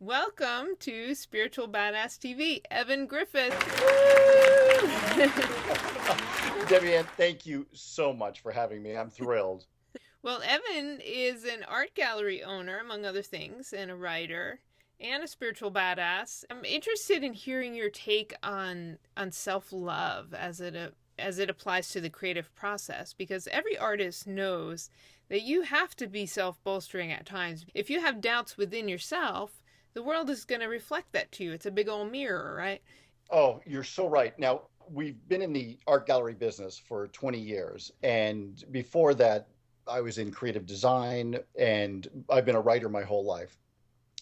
Welcome to Spiritual Badass TV, Evan Griffith. Debbie Ann, thank you so much for having me. I'm thrilled. Well, Evan is an art gallery owner, among other things, and a writer and a spiritual badass. I'm interested in hearing your take on self-love as it applies to the creative process, because every artist knows that you have to be self-bolstering at times. If you have doubts within yourself, the world is going to reflect that to you. It's a big old mirror, right? Oh, you're so right. Now, we've been in the art gallery business for 20 years. And before that, I was in creative design and I've been a writer my whole life.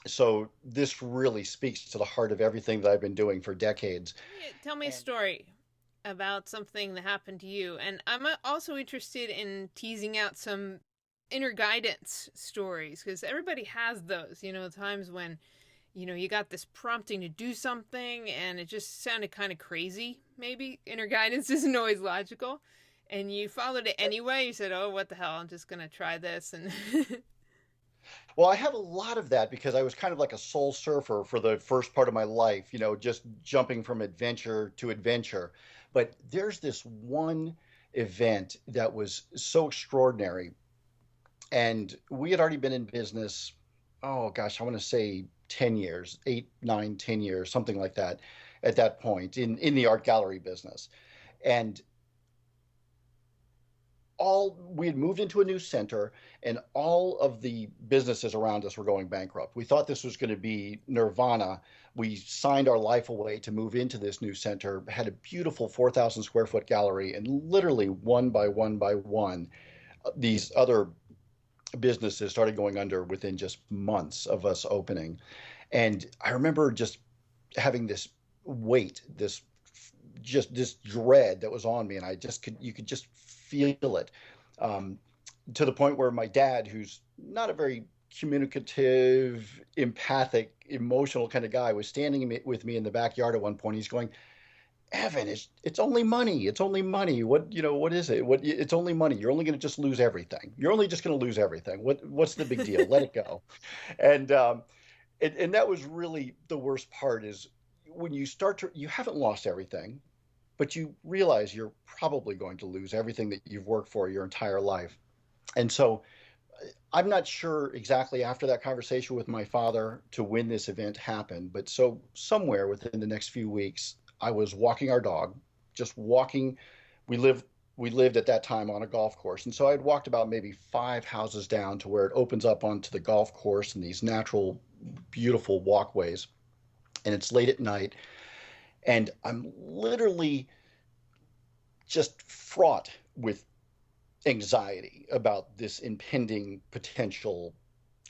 So this really speaks to the heart of everything that I've been doing for decades. Tell me a And story about something that happened to you. And I'm also interested in teasing out some inner guidance stories, because everybody has those, times when, you got this prompting to do something and it just sounded kind of crazy, maybe. Inner guidance isn't always logical. And you followed it anyway. You said, oh, what the hell? I'm just going to try this. And well, I have a lot of that because I was kind of like a soul surfer for the first part of my life, just jumping from adventure to adventure. But there's this one event that was so extraordinary. And we had already been in business, oh gosh, I want to say 10 years, 8, 9, 10 years, something like that at that point in the art gallery business. And all we had moved into a new center and all of the businesses around us were going bankrupt. We thought this was going to be nirvana. We signed our life away to move into this new center, had a beautiful 4,000 square foot gallery, and literally one by one by one, these other businesses started going under within just months of us opening. And I remember just having this weight, this dread that was on me, and you could just feel it, um, to the point where my dad, who's not a very communicative, empathic, emotional kind of guy, was standing with me in the backyard at one point. He's going, Evan, it's only money. It's only money. What is it? It's only money. You're only going to just lose everything. You're only just going to lose everything. What's the big deal? Let it go. And and that was really the worst part is when you haven't lost everything, but you realize you're probably going to lose everything that you've worked for your entire life. And so I'm not sure exactly after that conversation with my father to when this event happened, but so somewhere within the next few weeks, I was walking our dog, just walking. We lived we lived at that time on a golf course, and so I'd walked about maybe 5 houses down to where it opens up onto the golf course and these natural, beautiful walkways. And it's late at night, and I'm literally just fraught with anxiety about this impending potential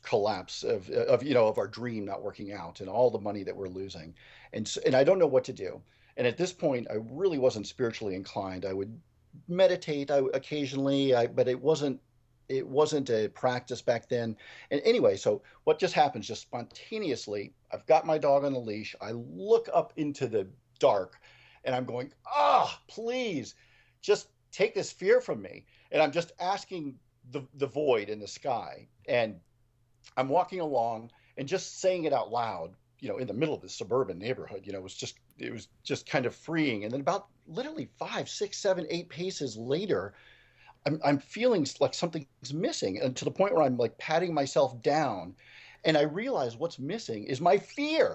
collapse of our dream not working out and all the money that we're losing. And I don't know what to do. And at this point I really wasn't spiritually inclined. I would meditate occasionally, but it wasn't a practice back then. And anyway, so what just happens, just spontaneously, I've got my dog on the leash, I look up into the dark, and I'm going, please just take this fear from me. And I'm just asking the void in the sky. And I'm walking along and just saying it out loud, in the middle of this suburban neighborhood. It was just kind of freeing. And then about literally 5, 6, 7, 8 paces later, I'm feeling like something's missing, and to the point where I'm like patting myself down, and I realize what's missing is my fear.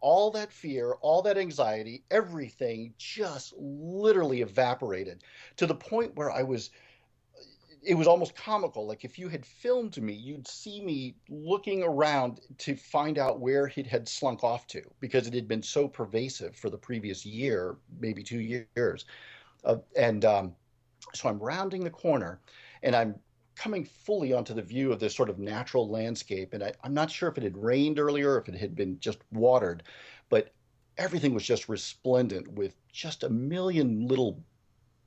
All that fear, all that anxiety, everything just literally evaporated to the point where it was almost comical. Like if you had filmed me, you'd see me looking around to find out where it had slunk off to because it had been so pervasive for the previous year, maybe 2 years. And So I'm rounding the corner and I'm coming fully onto the view of this sort of natural landscape. And I'm not sure if it had rained earlier, if it had been just watered, but everything was just resplendent with just a million little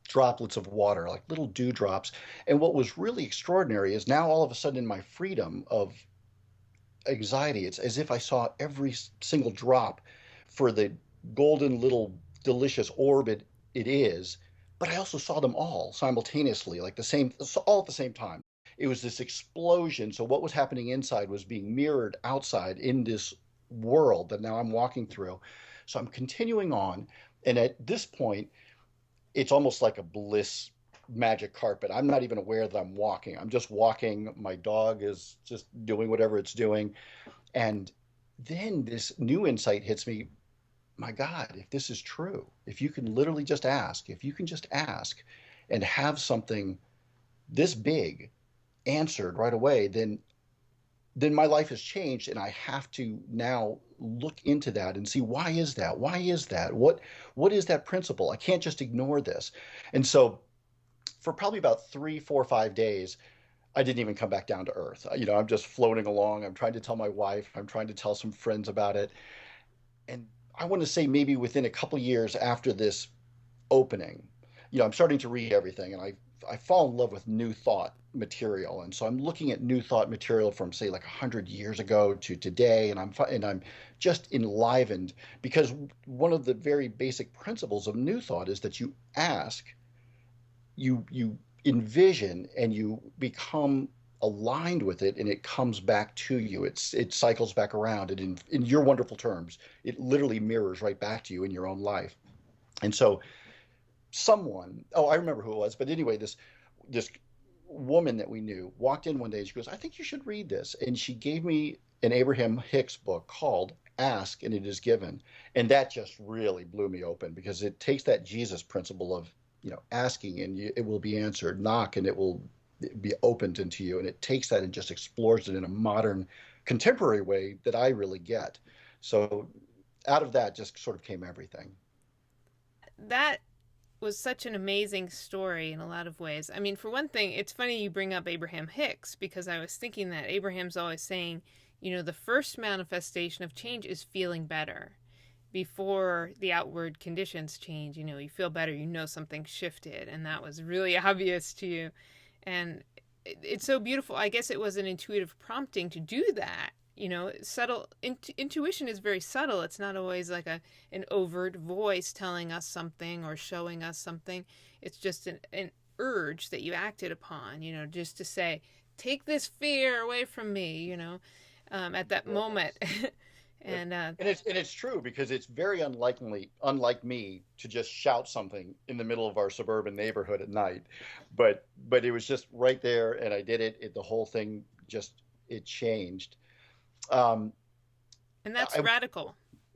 droplets of water, like little dewdrops. And what was really extraordinary is now all of a sudden in my freedom of anxiety, it's as if I saw every single drop for the golden little delicious orb it is, but I also saw them all simultaneously, like all at the same time. it was this explosion. So what was happening inside was being mirrored outside in this world that now I'm walking through. So I'm continuing on. And at this point, it's almost like a bliss magic carpet. I'm not even aware that I'm walking. I'm just walking. My dog is just doing whatever it's doing. And then this new insight hits me. My God, if this is true, if you can literally just ask, if you can just ask and have something this big answered right away, then my life has changed, and I have to now look into that and see, why is that? Why is that? What is that principle? I can't just ignore this. And so for probably about 3, 4, 5 days, I didn't even come back down to earth. I'm just floating along. I'm trying to tell my wife. I'm trying to tell some friends about it. And I want to say maybe within a couple years after this opening, I'm starting to read everything, and I fall in love with new thought material. And so I'm looking at new thought material from, say, like 100 years ago to today, and I'm just enlivened, because one of the very basic principles of new thought is that you ask, you envision, and you become aligned with it, and it comes back to you. It cycles back around, and in your wonderful terms, it literally mirrors right back to you in your own life. And so I remember who it was, but anyway, this woman that we knew walked in one day, and she goes, "I think you should read this." And she gave me an Abraham Hicks book called Ask and It Is Given. And that just really blew me open, because it takes that Jesus principle of, asking and it will be answered, knock and it will be opened into you. And it takes that and just explores it in a modern, contemporary way that I really get. So out of that just sort of came everything. That was such an amazing story in a lot of ways. I mean, for one thing, it's funny you bring up Abraham Hicks, because I was thinking that Abraham's always saying, the first manifestation of change is feeling better before the outward conditions change. You feel better, something shifted, and that was really obvious to you. And it's so beautiful. I guess it was an intuitive prompting to do that. Subtle intuition is very subtle. It's not always like an overt voice telling us something or showing us something. It's just an urge that you acted upon, just to say, take this fear away from me, at that moment. And it's true, because it's very unlike me to just shout something in the middle of our suburban neighborhood at night. But it was just right there, and I did it. The whole thing it changed. And that's radical.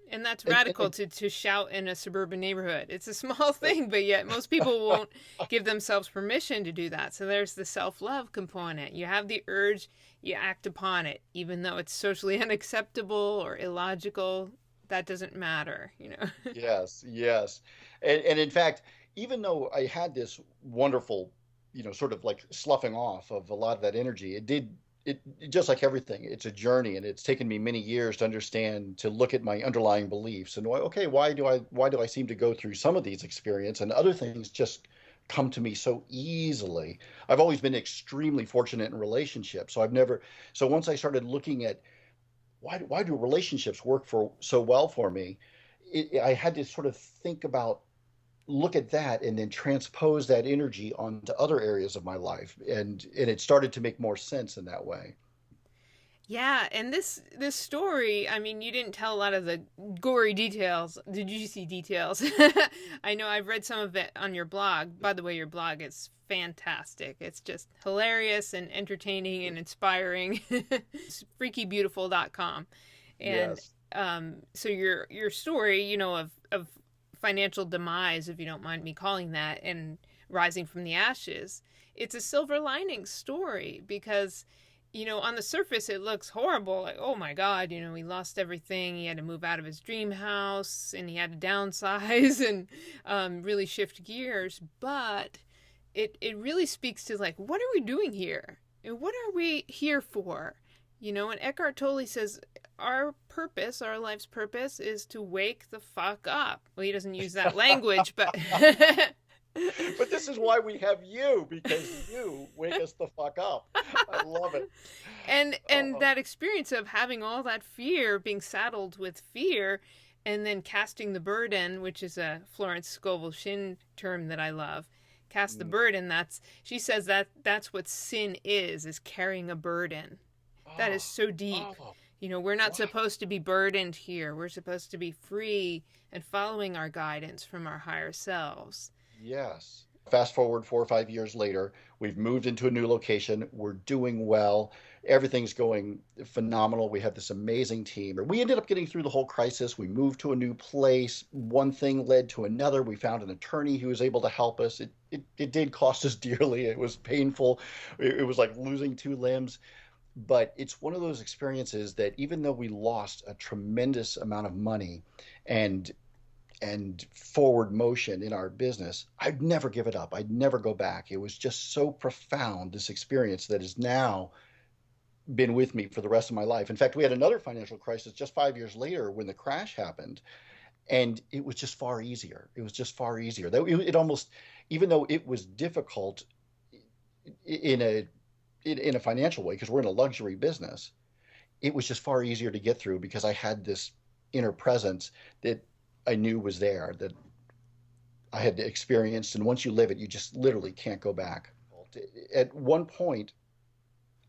And that's radical to shout in a suburban neighborhood. It's a small thing, but yet most people won't give themselves permission to do that. So there's the self-love component. You have the urge, you act upon it, even though it's socially unacceptable or illogical. That doesn't matter, Yes, yes. And in fact, even though I had this wonderful, sort of like sloughing off of a lot of that energy, it just like everything, it's a journey, and it's taken me many years to understand, to look at my underlying beliefs, and okay, why do I seem to go through some of these experiences, and other things just come to me so easily. I've always been extremely fortunate in relationships, so once I started looking at why do relationships work so well for me, I had to sort of look at that and then transpose that energy onto other areas of my life, and it started to make more sense in that way. Yeah, and this story, I mean, you didn't tell a lot of the gory details, the juicy details. I know I've read some of it on your blog. By the way, your blog is fantastic. It's just hilarious and entertaining and inspiring. It's freakybeautiful.com. And Yes. so your story, of financial demise, if you don't mind me calling that, and rising from the ashes, it's a silver lining story, because on the surface it looks horrible, like, oh my God, he lost everything, he had to move out of his dream house, and he had to downsize and really shift gears. But it really speaks to, like, what are we doing here, and what are we here for? And Eckhart Tolle says our life's purpose is to wake the fuck up. Well, he doesn't use that language, but But this is why we have you, because you wake us the fuck up. I love it. and that experience of having all that fear, being saddled with fear, and then casting the burden, which is a Florence Scovel Shinn term that I love, cast the burden. She says that's what sin is carrying a burden. That is Oh, so deep. oh, We're not wow. supposed to be burdened here. We're supposed to be free and following our guidance from our higher selves. Yes. Fast forward 4 or 5 years later, we've moved into a new location. We're doing well. Everything's going phenomenal. We have this amazing team. We ended up getting through the whole crisis. We moved to a new place. One thing led to another. We found an attorney who was able to help us. It did cost us dearly. It was painful. It was like losing two limbs. But it's one of those experiences that even though we lost a tremendous amount of money and forward motion in our business, I'd never give it up. I'd never go back. It was just so profound, this experience that has now been with me for the rest of my life. In fact, we had another financial crisis just 5 years later when the crash happened, and it was just far easier. It was just far easier. It almost, even though it was difficult in a financial way, because we're in a luxury business, it was just far easier to get through because I had this inner presence that I knew was there, that I had experienced. And once you live it, you just literally can't go back. At one point,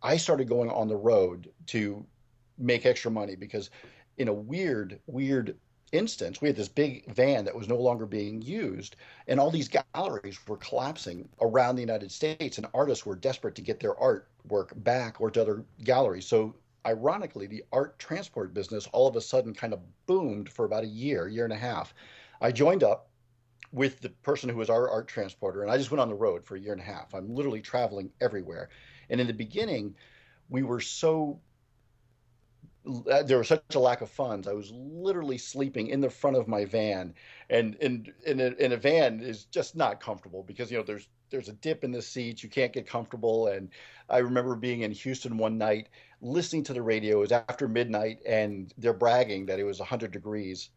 I started going on the road to make extra money because, in a weird instance, we had this big van that was no longer being used, and all these galleries were collapsing around the United States, and artists were desperate to get their artwork back or to other galleries. So, ironically, the art transport business all of a sudden kind of boomed for about a year and a half. I joined up with the person who was our art transporter, and I just went on the road for a year and a half. I'm literally traveling everywhere. And in the beginning, we were so there was such a lack of funds. I was literally sleeping in the front of my van, and in a van is just not comfortable because there's a dip in the seats. You can't get comfortable. And I remember being in Houston one night, listening to the radio. It was after midnight, and they're bragging that it was 100 degrees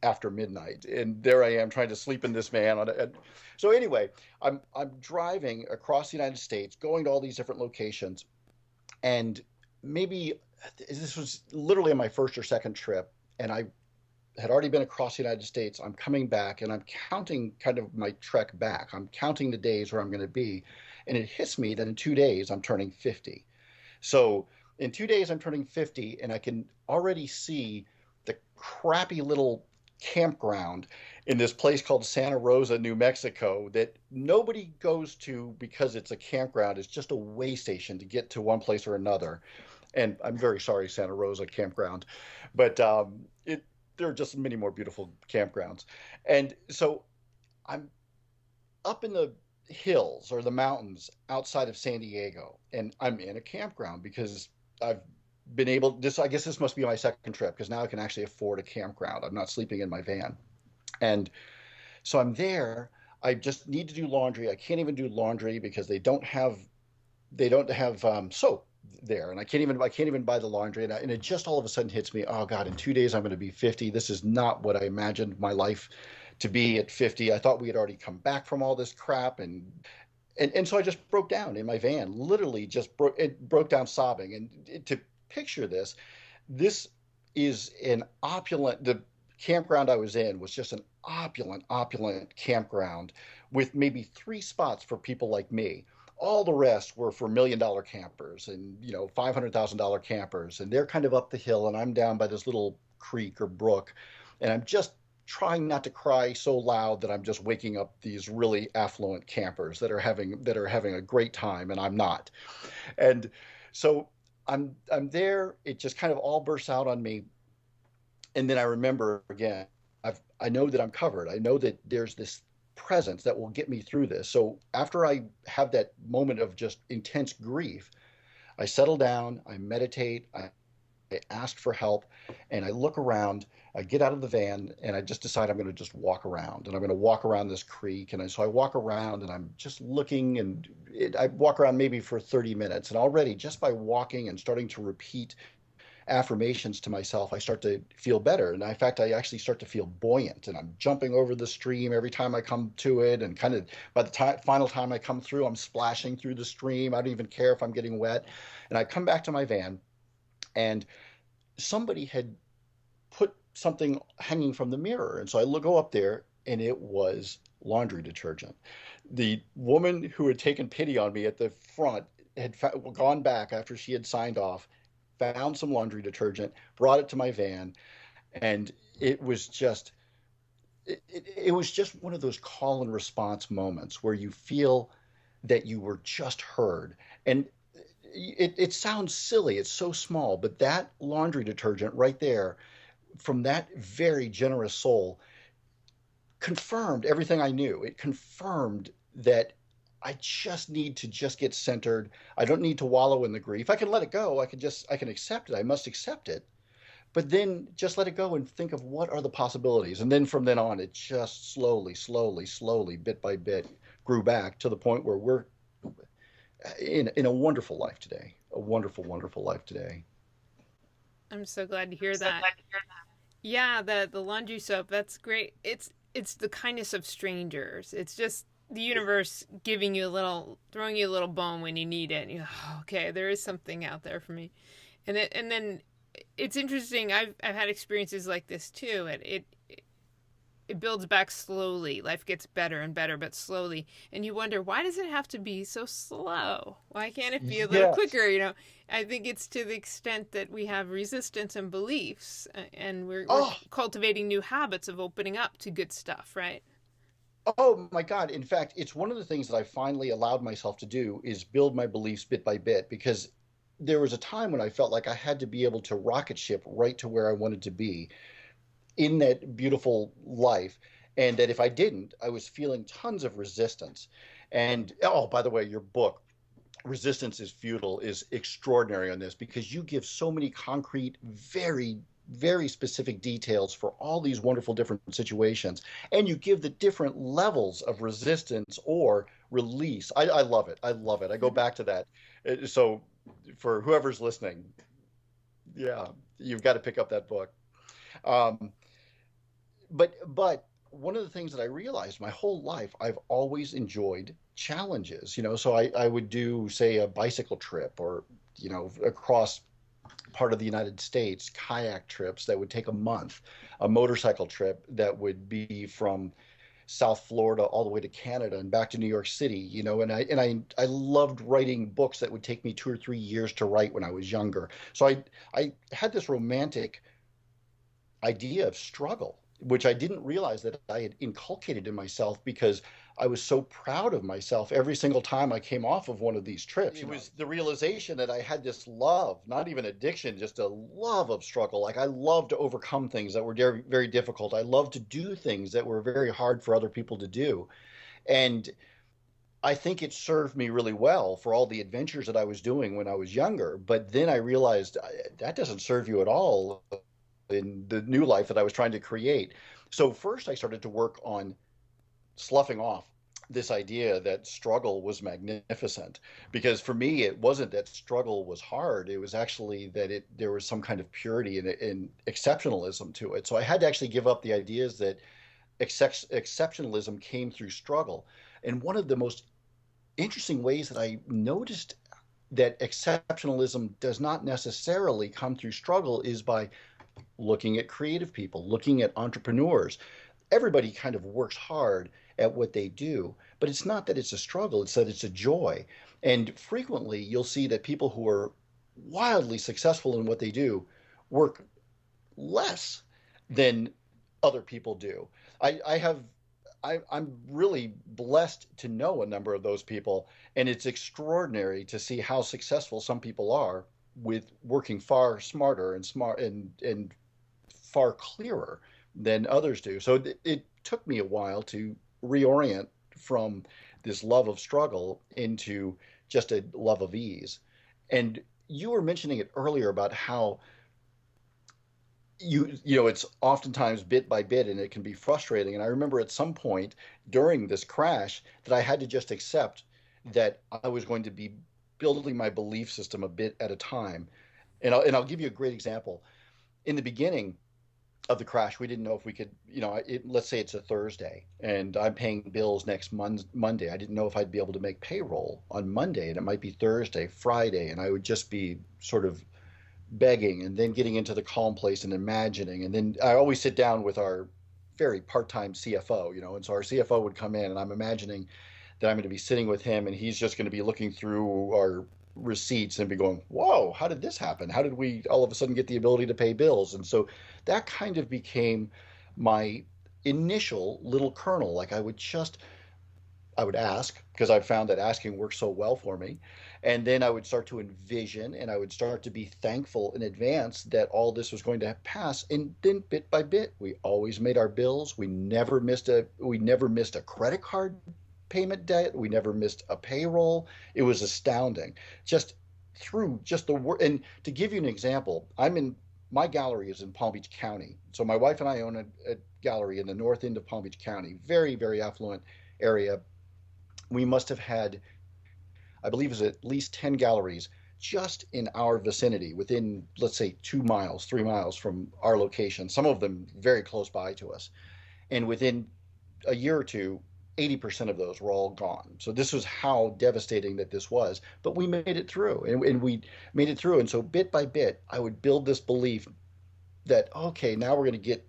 after midnight, and there I am trying to sleep in this van. So anyway, I'm driving across the United States, going to all these different locations, and maybe this was literally on my first or second trip, and I had already been across the United States. I'm coming back, and I'm counting kind of my trek back. I'm counting the days where I'm going to be, and it hits me that in 2 days I'm turning 50. So in 2 days I'm turning 50, and I can already see the crappy little campground in this place called Santa Rosa, New Mexico, that nobody goes to because it's a campground. It's just a way station to get to one place or another. And I'm very sorry, Santa Rosa campground, but there are just many more beautiful campgrounds. And so I'm up in the hills or the mountains outside of San Diego, and I'm in a campground because I've been able this I guess this must be my second trip because now I can actually afford a campground. I'm not sleeping in my van. And so I'm there. I just need to do laundry. I can't even do laundry because they don't have soap there, and I can't even buy the laundry. And it just all of a sudden hits me. Oh God! In 2 days I'm going to be 50. This is not what I imagined my life to be at 50. I thought we had already come back from all this crap, and so I just broke down in my van. Literally, just broke down sobbing. And to picture this, this is an opulent. The campground I was in was just an opulent campground with maybe three spots for people like me. All the rest were for $1 million campers and $500,000 campers, and they're kind of up the hill, and I'm down by this little creek or brook, and I'm just trying not to cry so loud that I'm just waking up these really affluent campers that are having a great time, and I'm not. And so I'm there. It just kind of all bursts out on me, and then I remember again. I know that I'm covered. I know that there's this presence that will get me through this. So after I have that moment of just intense grief, I settle down, I meditate, I ask for help, and I look around. I get out of the van, and I just decide I'm going to just walk around, and I'm going to walk around this creek. And so I walk around, and I'm just looking, and I walk around maybe for 30 minutes. And already, just by walking and starting to repeat affirmations to myself, I start to feel better. And in fact, I actually start to feel buoyant, and I'm jumping over the stream every time I come to it. And kind of by the final time I come through, I'm splashing through the stream. I don't even care if I'm getting wet. And I come back to my van, and somebody had put something hanging from the mirror. And so go up there, and it was laundry detergent. The woman who had taken pity on me at the front had gone back after she had signed off, found some laundry detergent, brought it to my van, and it was just it was just one of those call and response moments where you feel that you were just heard. And it sounds silly, it's so small, but that laundry detergent right there from that very generous soul confirmed everything I knew. It confirmed that I just need to just get centered. I don't need to wallow in the grief. I can let it go. I can accept it. I must accept it. But then just let it go and think of what are the possibilities. And then from then on, it just slowly, bit by bit, grew back to the point where we're in a wonderful life today. A wonderful life today. I'm so glad to hear that. Yeah, the laundry soap, that's great. It's the kindness of strangers. It's just the universe giving you a little, throwing you a little bone when you need it. And you're like, oh, okay, there is something out there for me. And then it's interesting. I've had experiences like this too. It builds back slowly. Life gets better and better, but slowly. And you wonder, why does it have to be so slow? Why can't it be a little Yes. quicker? I think it's to the extent that we have resistance and beliefs, and we're Oh, cultivating new habits of opening up to good stuff, right? oh my God. In fact, it's one of the things that I finally allowed myself to do is build my beliefs bit by bit because there was a time when I felt like I had to be able to rocket ship right to where I wanted to be in that beautiful life. And that if I didn't, I was feeling tons of resistance. And oh, by the way, your book, Resistance is Futile, is extraordinary on this because you give so many concrete, very specific details for all these wonderful different situations. And you give the different levels of resistance or release. I love it. I love it. I go back to that. So for whoever's listening, yeah, you've got to pick up that book. Um, but one of the things that I realized my whole life, I've always enjoyed challenges, so I would do, say, a bicycle trip or, across part of the United States, kayak trips that would take a month, a motorcycle trip that would be from South Florida all the way to Canada and back to New York City, and I loved writing books that would take me 2 or 3 years to write when I was younger. So I had this romantic idea of struggle, which I didn't realize that I had inculcated in myself because I was so proud of myself every single time I came off of one of these trips. It was the realization that I had this love, not even addiction, just a love of struggle. Like I love to overcome things that were very, very difficult. I love to do things that were very hard for other people to do. And I think it served me really well for all the adventures that I was doing when I was younger. But then I realized that doesn't serve you at all in the new life that I was trying to create. So first I started to work on sloughing off this idea that struggle was magnificent, because for me it wasn't that struggle was hard, it was actually that there was some kind of purity and exceptionalism to it. So I had to actually give up the ideas that exceptionalism came through struggle. And one of the most interesting ways that I noticed that exceptionalism does not necessarily come through struggle is by looking at creative people, looking at entrepreneurs. Everybody kind of works hard at what they do, but it's not that it's a struggle, it's that it's a joy. And frequently you'll see that people who are wildly successful in what they do work less than other people do. I'm really blessed to know a number of those people, and it's extraordinary to see how successful some people are with working far smarter and far clearer than others do. So it took me a while to reorient from this love of struggle into just a love of ease. And you were mentioning it earlier about how it's oftentimes bit by bit and it can be frustrating. And I remember at some point during this crash that I had to just accept that I was going to be building my belief system a bit at a time. And I'll give you a great example. In the beginning of the crash, we didn't know if we could, let's say it's a Thursday and I'm paying bills next Monday. I didn't know if I'd be able to make payroll on Monday, and it might be Thursday, Friday, and I would just be sort of begging and then getting into the calm place and imagining. And then I always sit down with our very part-time CFO, and so our CFO would come in, and I'm imagining that I'm going to be sitting with him, and he's just going to be looking through our receipts and be going, "Whoa, how did this happen? How did we all of a sudden get the ability to pay bills?" And so that kind of became my initial little kernel. Like I would ask, because I found that asking works so well for me. And then I would start to envision, and I would start to be thankful in advance that all this was going to pass. And then bit by bit, we always made our bills. We never missed a credit card payment debt. We never missed a payroll. It was astounding. Just through just the work. And to give you an example, my gallery is in Palm Beach County. So my wife and I own a gallery in the north end of Palm Beach County, very, very affluent area. We must have had, I believe, it was at least 10 galleries just in our vicinity, within, let's say, 2 miles, 3 miles from our location, some of them very close by to us. And within a year or two, 80% of those were all gone. So this was how devastating that this was. But we made it through, and we made it through. And so bit by bit, I would build this belief that, okay, now we're going to get,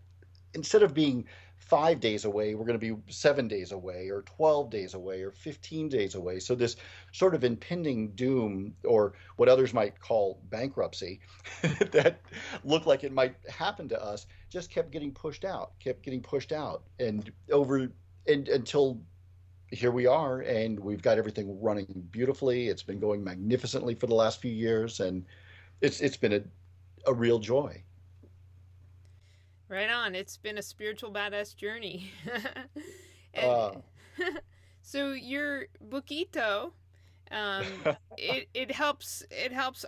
instead of being 5 days away, we're going to be 7 days away, or 12 days away, or 15 days away. So this sort of impending doom, or what others might call bankruptcy, that looked like it might happen to us, just kept getting pushed out, and over, and until here we are, and we've got everything running beautifully. It's been going magnificently for the last few years, and it's been a real joy. Right on. It's been a spiritual badass journey. And Uh, so your bookito, um, it helps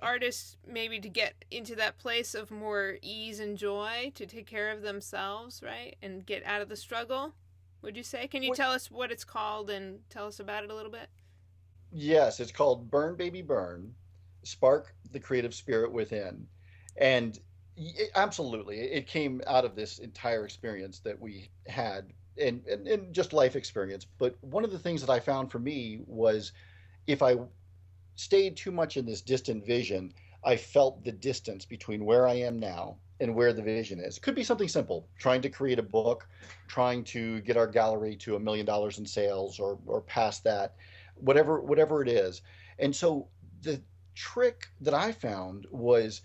artists maybe to get into that place of more ease and joy to take care of themselves, right? And get out of the struggle, would you say? Can you what, tell us what it's called and tell us about it a little bit? yes, it's called Burn Baby Burn, Spark the Creative Spirit Within. And absolutely, it came out of this entire experience that we had, and just life experience. But one of the things that I found for me was, if I stayed too much in this distant vision, I felt the distance between where I am now and where the vision is. It could be something simple, trying to create a book, trying to get our gallery to $1 million in sales, or past that, whatever it is. And so the trick that I found was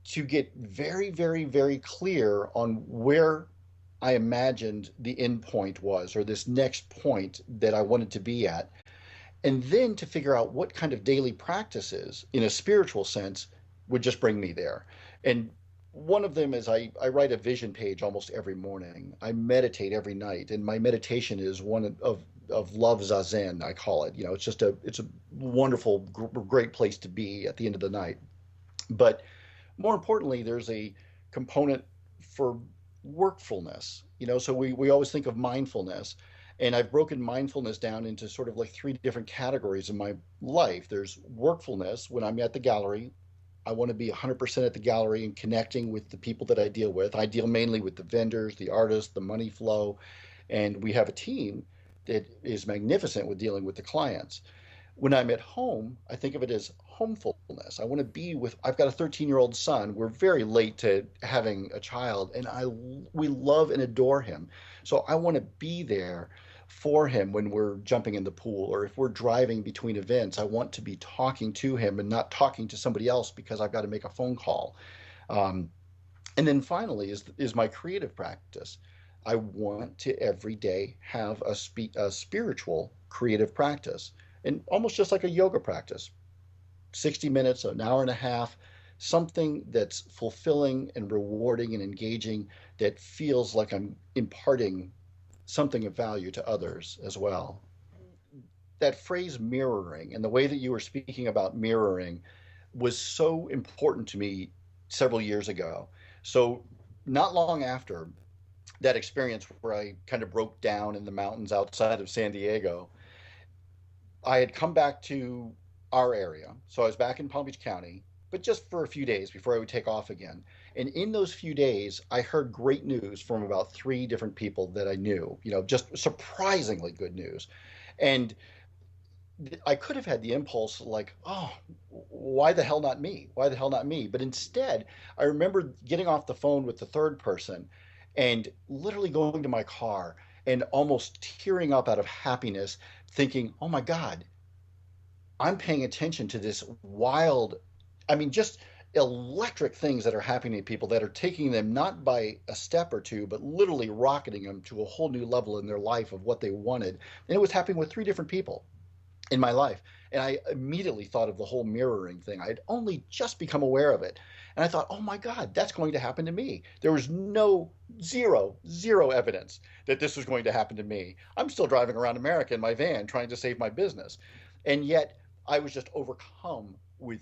to get very, very, very clear on where I imagined the end point was, or this next point that I wanted to be at, and then to figure out what kind of daily practices in a spiritual sense would just bring me there. And one of them is, I write a vision page almost every morning. I meditate every night, and my meditation is one of love Zazen, I call it. It's a wonderful, great place to be at the end of the night. But more importantly, there's a component for workfulness. So we always think of mindfulness, and I've broken mindfulness down into sort of like three different categories in my life. There's workfulness. When I'm at the gallery, I want to be 100% at the gallery and connecting with the people that I deal with. I deal mainly with the vendors, the artists, the money flow, and we have a team that is magnificent with dealing with the clients. When I'm at home, I think of it as homefulness. I want to be with, I've got a 13-year-old son. We're very late to having a child, and we love and adore him. So I want to be there for him when we're jumping in the pool, or if we're driving between events. I want to be talking to him and not talking to somebody else because I've got to make a phone call. Um, and then finally is my creative practice. I want to every day have a spiritual creative practice, and almost just like a yoga practice, 60 minutes, an hour and a half, something that's fulfilling and rewarding and engaging, that feels like I'm imparting something of value to others as well. That phrase mirroring, and the way that you were speaking about mirroring, was so important to me several years ago. So, not long after that experience where I kind of broke down in the mountains outside of San Diego, I had come back to our area. So I was back in Palm Beach County, but just for a few days before I would take off again. And in those few days, I heard great news from about three different people that I knew, just surprisingly good news. And I could have had the impulse like, oh, why the hell not me? Why the hell not me? But instead, I remember getting off the phone with the third person, and literally going to my car and almost tearing up out of happiness, thinking, oh my God, I'm paying attention to this wild, I mean, just electric things that are happening to people that are taking them not by a step or two, but literally rocketing them to a whole new level in their life of what they wanted. And it was happening with three different people in my life. And I immediately thought of the whole mirroring thing. I'd only just become aware of it. And I thought, oh my God, that's going to happen to me. There was zero evidence that this was going to happen to me. I'm still driving around America in my van trying to save my business. And yet I was just overcome with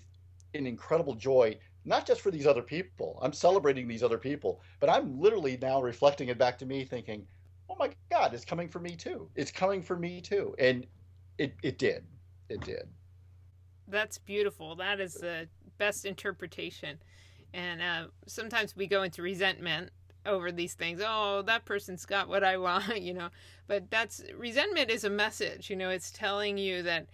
an incredible joy, not just for these other people. I'm celebrating these other people, but I'm literally now reflecting it back to me thinking, oh my God, it's coming for me too. It's coming for me too. And it did. It did. That's beautiful. That is the best interpretation. And sometimes we go into resentment over these things. Oh, that person's got what I want, But that's resentment is a message, It's telling you that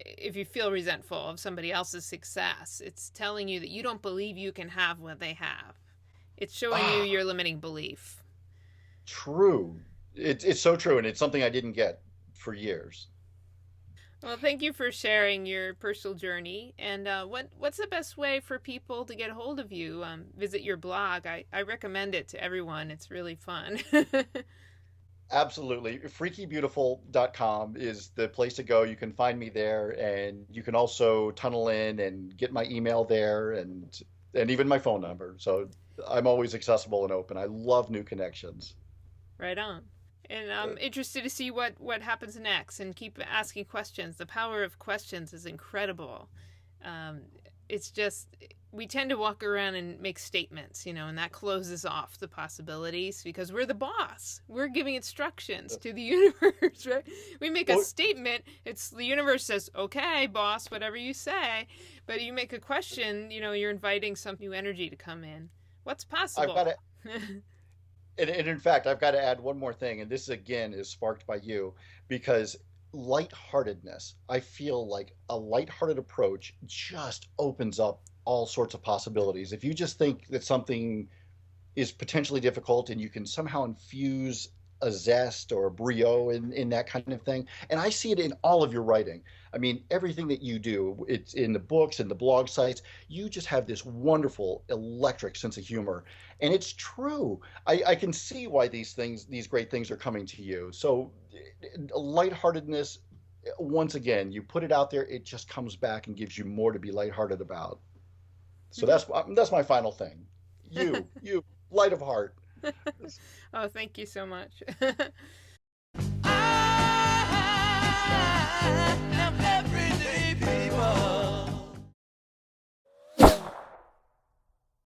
if you feel resentful of somebody else's success, it's telling you that you don't believe you can have what they have. It's showing you your limiting belief. True. It's so true, and it's something I didn't get for years. Well, thank you for sharing your personal journey. And what's the best way for people to get a hold of you? Visit your blog. I recommend it to everyone. It's really fun. Absolutely. Freakybeautiful.com is the place to go. You can find me there, and you can also tunnel in and get my email there and even my phone number. So I'm always accessible and open. I love new connections. Right on. And I'm interested to see what happens next, and keep asking questions. The power of questions is incredible. It's just, we tend to walk around and make statements, and that closes off the possibilities because we're the boss. We're giving instructions to the universe, right? We make a statement. It's the universe says, okay, boss, whatever you say. But you make a question, you're inviting some new energy to come in. What's possible? I've got to, and in fact, I've got to add one more thing, and this again is sparked by you, because lightheartedness, I feel like a lighthearted approach just opens up all sorts of possibilities. If you just think that something is potentially difficult and you can somehow infuse a zest or a brio in that kind of thing. And I see it in all of your writing. I mean, everything that you do, it's in the books and the blog sites, you just have this wonderful electric sense of humor. And it's true. I can see why these great things are coming to you. So lightheartedness, once again, you put it out there, it just comes back and gives you more to be lighthearted about. So that's my final thing. You, light of heart. Oh, thank you so much.